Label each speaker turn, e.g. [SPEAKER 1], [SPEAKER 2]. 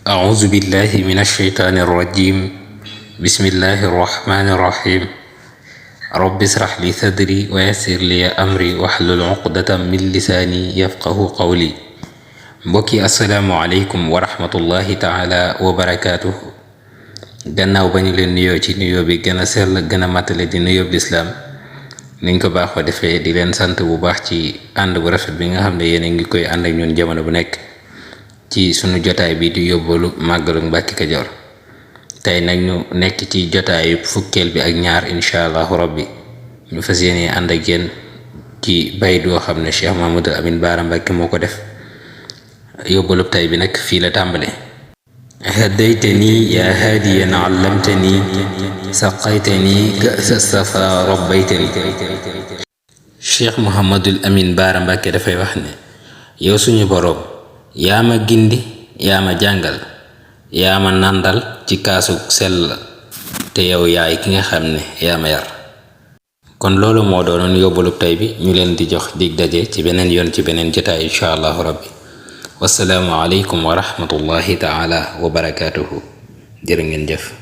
[SPEAKER 1] أعوذ بالله من الشيطان الرجيم. بسم الله الرحمن الرحيم. رب اشرح لي صدري ويسر لي أمري واحلل عقدة من لساني يفقه قولي. mbokki asalaamualeykum wa rahmatullahi taala wa barakaatuhu. gannaaw ba ñu leen nuyoo ci nuyoo bi gën a sell gën a matale di nuyoo bi lislaam niñ ko baaxoo defee di leen sant bu baax ci ànd bu rafet bi nga xam ne yéen a ngi koy ànd ak ñun jamono bu nekk ci sunu jotaay bi di yóbbalu màggalu Mbàkke Kajoor. tey nag ñu nekk ci jotaayu fukkeel bi ak ñaar incha allahu rabbi ñu fas yéene ànd ak yéen ci bayit woo xam ne Cheikh Mahamadul Amin Baara Mbàkke moo ko def. yóbbalub tay bi nag fii la tàmbale. haddaytani yaa haadiyan allamtani saqaytani ka'sa safa rabbaytani. Cheikh Mouhamadul Amin Baara Mbàkke dafay wax ne yow suñu boroom yaa ma gindi yaa ma jàngal yaa ma nàndal ci kaasu sell te yow yaay ki nga xam ne yaa ma yar. kon loolu moo doonoon yóbbalub tay bi ñu leen di jox dig daje ci beneen yoon ci beneen jotaay incha allahu rabbi. wassalaamu aleykum wa rahmatullahi taala wa barakaatuhu. jërë ngeen jëf.